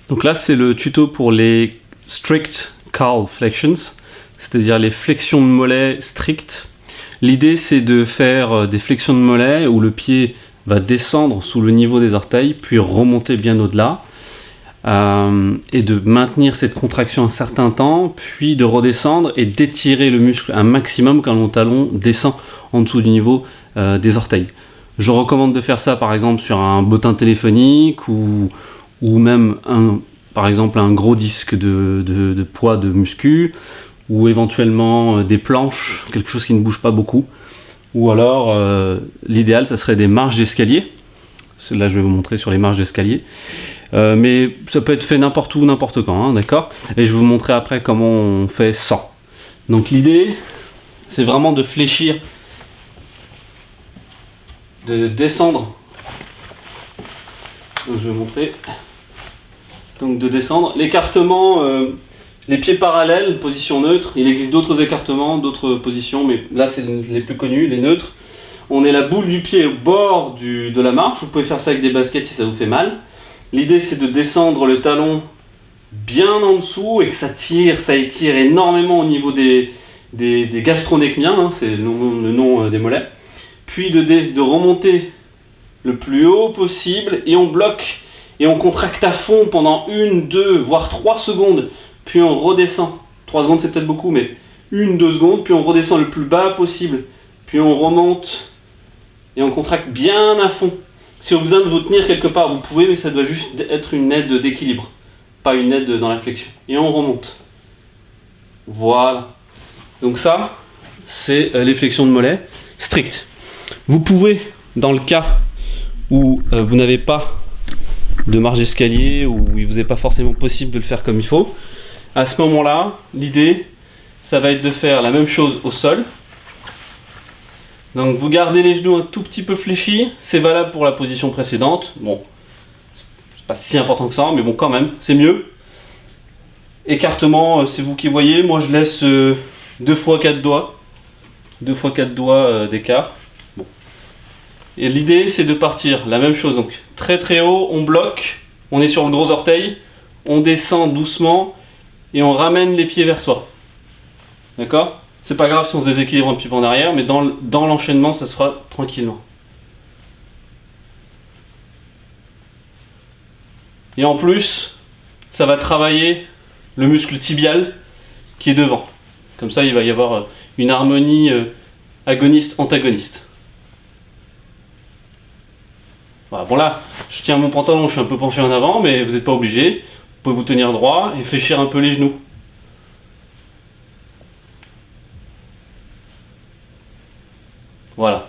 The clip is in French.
Donc là, c'est le tuto pour les strict calf flexions, c'est-à-dire les flexions de mollets strictes. L'idée, c'est de faire des flexions de mollets où le pied va descendre sous le niveau des orteils, puis remonter bien au-delà, et de maintenir cette contraction un certain temps, puis de redescendre et d'étirer le muscle un maximum quand le talon descend en dessous du niveau des orteils. Je recommande de faire ça par exemple sur un bottin téléphonique ou même par exemple un gros disque de poids de muscu, ou éventuellement des planches, quelque chose qui ne bouge pas beaucoup, ou alors l'idéal ça serait des marches d'escalier. Là je vais vous montrer sur les marches d'escalier, mais ça peut être fait n'importe où, n'importe quand, hein, d'accord. Et je vais vous montrer après comment on fait sans. Donc l'idée c'est vraiment de fléchir, de descendre. Donc je vais vous montrer. Donc de descendre, l'écartement, les pieds parallèles, position neutre. Il existe d'autres écartements, d'autres positions, mais là c'est les plus connus, les neutres. On est la boule du pied au bord de la marche. Vous pouvez faire ça avec des baskets si ça vous fait mal. L'idée c'est de descendre le talon bien en dessous et que ça étire énormément au niveau des gastronecmiens, hein, c'est le nom des mollets. Puis de remonter le plus haut possible et on bloque et on contracte à fond pendant 1, 2, voire 3 secondes, puis on redescend. 3 secondes c'est peut-être beaucoup, mais 1, 2 secondes, puis on redescend le plus bas possible, puis on remonte et on contracte bien à fond. Si vous avez besoin de vous tenir quelque part, vous pouvez, mais ça doit juste être une aide d'équilibre, pas une aide dans la flexion. Et on remonte. Voilà. Donc ça, c'est les flexions de mollets strictes. Vous pouvez, dans le cas où vous n'avez pas de marche d'escalier, où il vous est pas forcément possible de le faire comme il faut, à ce moment-là, l'idée, ça va être de faire la même chose au sol. Donc vous gardez les genoux un tout petit peu fléchis, c'est valable pour la position précédente. Bon, c'est pas si important que ça, mais bon quand même, c'est mieux. Écartement, c'est vous qui voyez, moi je laisse 2 fois 4 doigts. 2 fois 4 doigts d'écart. Bon. Et l'idée c'est de partir, la même chose, donc très très haut, on bloque, on est sur le gros orteil, on descend doucement et on ramène les pieds vers soi. D'accord ? C'est pas grave si on se déséquilibre un petit peu en arrière, mais dans l'enchaînement ça se fera tranquillement. Et en plus, ça va travailler le muscle tibial qui est devant. Comme ça il va y avoir une harmonie agoniste-antagoniste. Voilà, bon là, je tiens mon pantalon, je suis un peu penché en avant, mais vous n'êtes pas obligé. Vous pouvez vous tenir droit et fléchir un peu les genoux. Voilà.